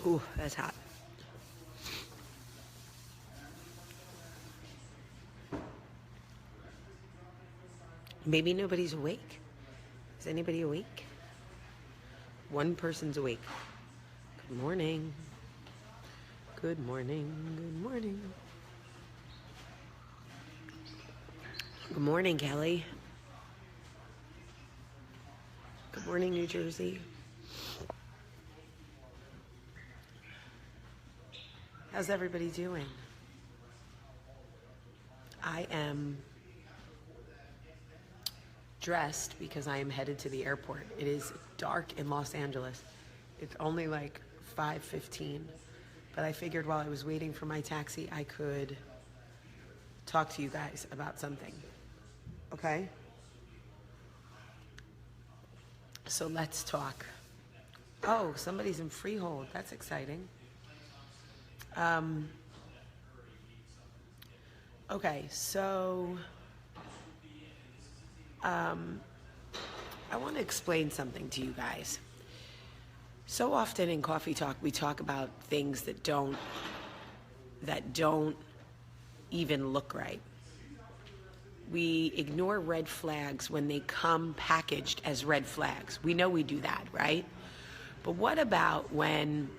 Ooh, that's hot. Maybe nobody's awake. Is anybody awake? One person's awake. Good morning. Good morning. Good morning. Good morning, Kelly. Good morning, New Jersey. How's everybody doing? I am dressed because I am headed to the airport. It is dark in Los Angeles. It's only like 5:15, but I figured while I was waiting for my taxi, I could talk to you guys about something. Okay? So let's talk. Oh, somebody's in Freehold. That's exciting. Okay, so I want to explain something to you guys. So often in Coffee Talk, we talk about things that don't even look right. We ignore red flags when they come packaged as red flags. We know we do that, right? But what about when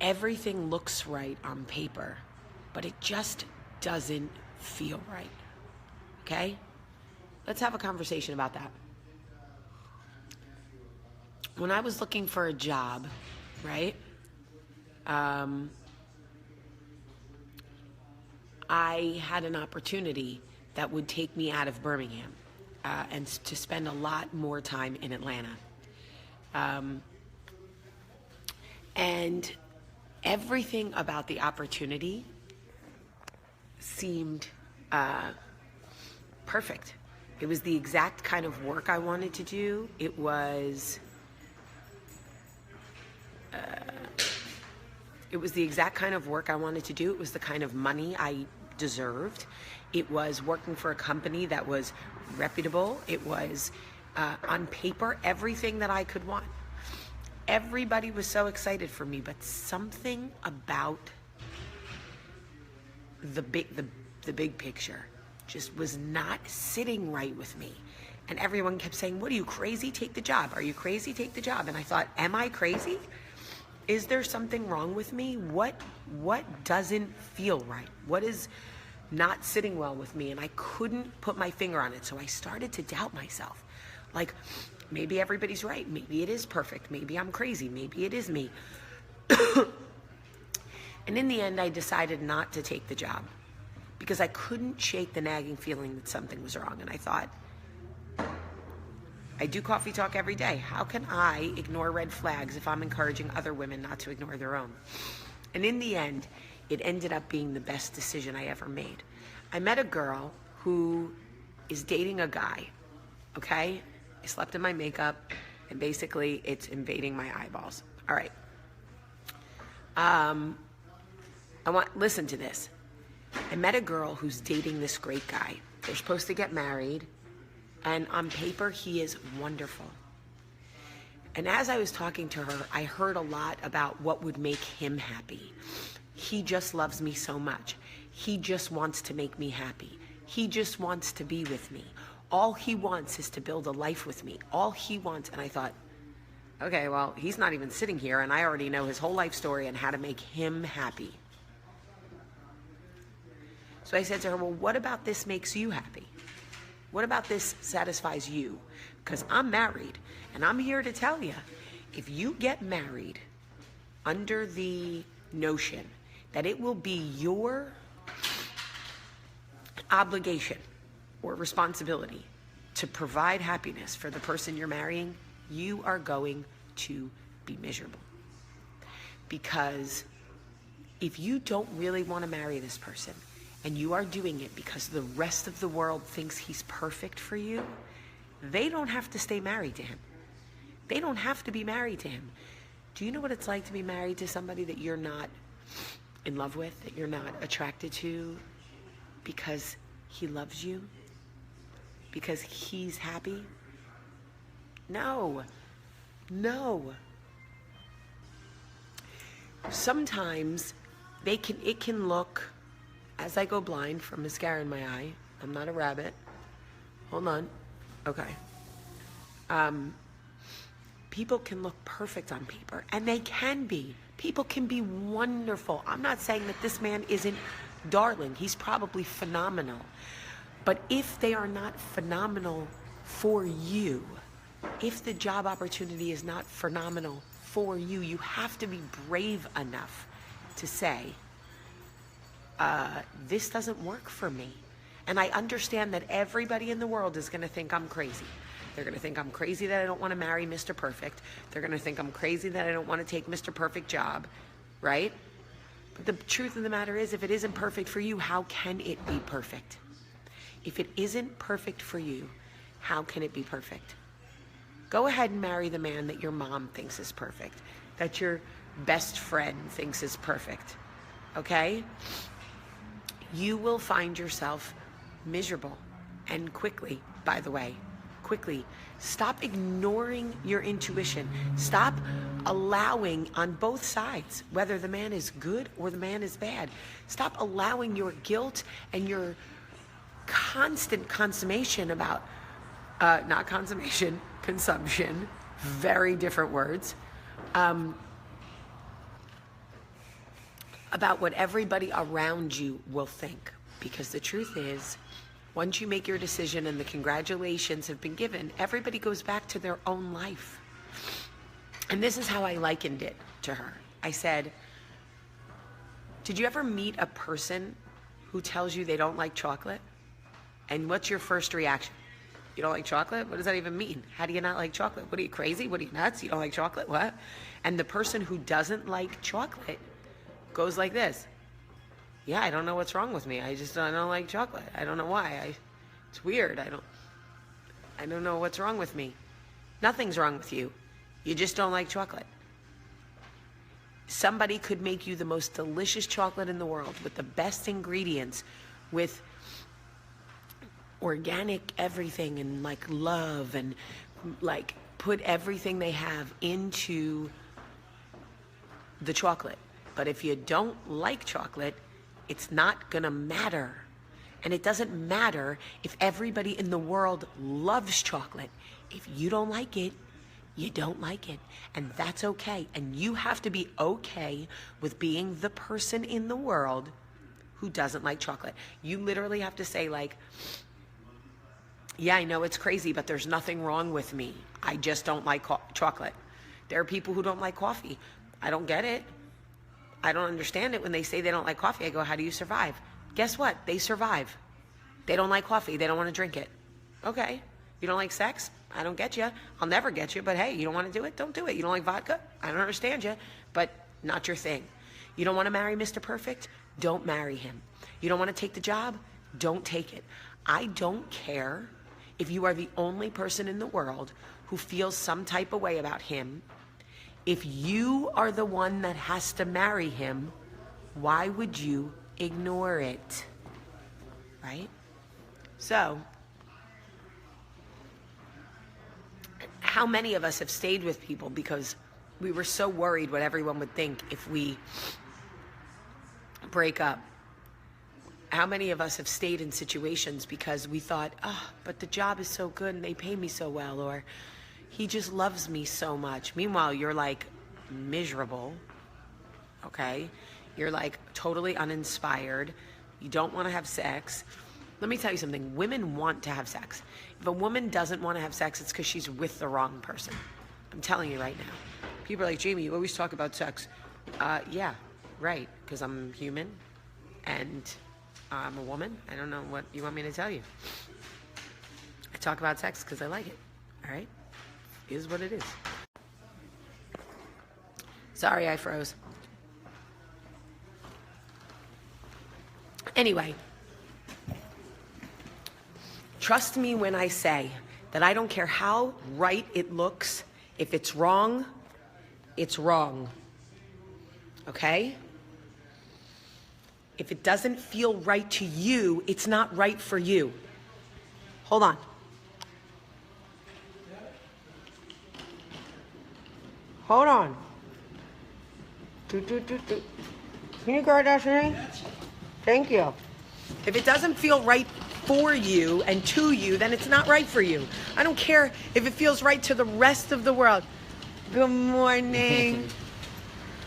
everything looks right on paper, but it just doesn't feel right? Okay? Let's have a conversation about that. When I was looking for a job, right? I had an opportunity that would take me out of Birmingham and to spend a lot more time in Atlanta. And everything about the opportunity seemed perfect. It was the exact kind of work I wanted to do. It was the exact kind of work I wanted to do. It was the kind of money I deserved. It was working for a company that was reputable. It was, on paper, everything that I could want. Everybody was so excited for me, but something about the big picture just was not sitting right with me. And everyone kept saying, "What are you, crazy? Take the job. Are you crazy? Take the job." And I thought, am I crazy? Is there something wrong with me? What doesn't feel right? What is not sitting well with me? And I couldn't put my finger on it. So I started to doubt myself. Like, maybe everybody's right. Maybe it is perfect. Maybe I'm crazy. Maybe it is me. And in the end, I decided not to take the job because I couldn't shake the nagging feeling that something was wrong. And I thought, I do Coffee Talk every day. How can I ignore red flags if I'm encouraging other women not to ignore their own? And in the end, it ended up being the best decision I ever made. I met a girl who is dating a guy, okay? I slept in my makeup, and basically it's invading my eyeballs. All right. Listen to this. I met a girl who's dating this great guy. They're supposed to get married. And on paper, he is wonderful. And as I was talking to her, I heard a lot about what would make him happy. He just loves me so much. He just wants to make me happy. He just wants to be with me. All he wants is to build a life with me. All he wants. And I thought, okay, well, he's not even sitting here, and I already know his whole life story and how to make him happy. So I said to her, well, what about this makes you happy? What about this satisfies you? Because I'm married, and I'm here to tell you, if you get married under the notion that it will be your obligation or responsibility to provide happiness for the person you're marrying, you are going to be miserable. Because if you don't really want to marry this person, and you are doing it because the rest of the world thinks he's perfect for you, they don't have to stay married to him. They don't have to be married to him. Do you know what it's like to be married to somebody that you're not in love with, that you're not attracted to because he loves you? Because he's happy? No. sometimes it can look, as I go blind from mascara in my eye, I'm not a rabbit. Hold on. Okay. People can look perfect on paper, and they can be. People can be wonderful. I'm not saying that this man isn't darling. He's probably phenomenal. But if they are not phenomenal for you, if the job opportunity is not phenomenal for you, you have to be brave enough to say, this doesn't work for me. And I understand that everybody in the world is going to think I'm crazy. They're going to think I'm crazy that I don't want to marry Mr. Perfect. They're going to think I'm crazy that I don't want to take Mr. Perfect job, right? But the truth of the matter is, if it isn't perfect for you, how can it be perfect? If it isn't perfect for you, how can it be perfect? Go ahead and marry the man that your mom thinks is perfect, that your best friend thinks is perfect, okay? You will find yourself miserable, and quickly, by the way, quickly. Stop ignoring your intuition. Stop allowing on both sides, whether the man is good or the man is bad. Stop allowing your guilt and your constant consummation about, not consummation, consumption, very different words, about what everybody around you will think. Because the truth is, once you make your decision and the congratulations have been given, everybody goes back to their own life. And this is how I likened it to her. I said, did you ever meet a person who tells you they don't like chocolate? And what's your first reaction? You don't like chocolate? What does that even mean? How do you not like chocolate? What are you, crazy? What are you, nuts? You don't like chocolate? What? And the person who doesn't like chocolate goes like this. Yeah, I don't know what's wrong with me. I don't like chocolate. I don't know why. It's weird. I don't know what's wrong with me. Nothing's wrong with you. You just don't like chocolate. Somebody could make you the most delicious chocolate in the world with the best ingredients, with organic everything and like love, and like put everything they have into the chocolate. But if you don't like chocolate, it's not gonna matter. And it doesn't matter if everybody in the world loves chocolate. If you don't like it, you don't like it. And that's okay. And you have to be okay with being the person in the world who doesn't like chocolate. You literally have to say, like, yeah, I know it's crazy, but there's nothing wrong with me. I just don't like chocolate. There are people who don't like coffee. I don't get it. I don't understand it when they say they don't like coffee. I go, how do you survive? Guess what? They survive. They don't like coffee. They don't want to drink it. Okay. You don't like sex? I don't get you. I'll never get you. But hey, you don't want to do it? Don't do it. You don't like vodka? I don't understand you. But not your thing. You don't want to marry Mr. Perfect? Don't marry him. You don't want to take the job? Don't take it. I don't care if you are the only person in the world who feels some type of way about him. If you are the one that has to marry him, why would you ignore it? Right? So, how many of us have stayed with people because we were so worried what everyone would think if we break up? How many of us have stayed in situations because we thought, oh, but the job is so good and they pay me so well, or he just loves me so much. Meanwhile, you're like miserable, okay? You're like totally uninspired. You don't want to have sex. Let me tell you something. Women want to have sex. If a woman doesn't want to have sex, it's because she's with the wrong person. I'm telling you right now. People are like, Jamie, you always talk about sex. Yeah, right, because I'm human and I'm a woman. I don't know what you want me to tell you. I talk about sex because I like it, all right? It is what it is. Sorry, I froze. Anyway, trust me when I say that I don't care how right it looks. If it's wrong, it's wrong. Okay? If it doesn't feel right to you, it's not right for you. Hold on. Hold on. Can you guard Destiny? Thank you. If it doesn't feel right for you and to you, then it's not right for you. I don't care if it feels right to the rest of the world. Good morning.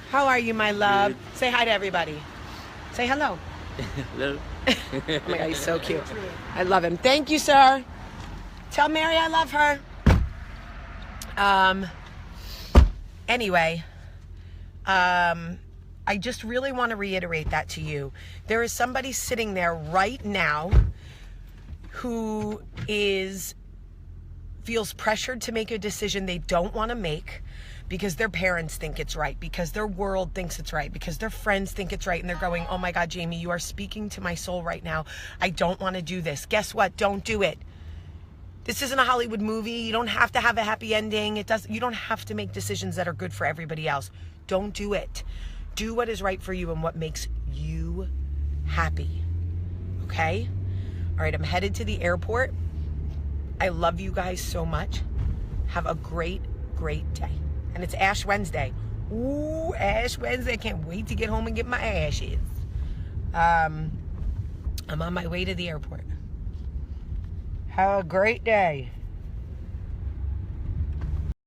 How are you, my love? Good. Say hi to everybody. Say hello. Hello. Oh my God, he's so cute. I love him. Thank you, sir. Tell Mary I love her. Anyway, I just really want to reiterate that to you. There is somebody sitting there right now who feels pressured to make a decision they don't want to make because their parents think it's right, because their world thinks it's right, because their friends think it's right, and they're going, oh my God, Jamie, you are speaking to my soul right now. I don't want to do this. Guess what? Don't do it. This isn't a Hollywood movie. You don't have to have a happy ending. You don't have to make decisions that are good for everybody else. Don't do it. Do what is right for you and what makes you happy. Okay? All right, I'm headed to the airport. I love you guys so much. Have a great, great day. And it's Ash Wednesday. Ooh, Ash Wednesday. I can't wait to get home and get my ashes. I'm on my way to the airport. Have a great day.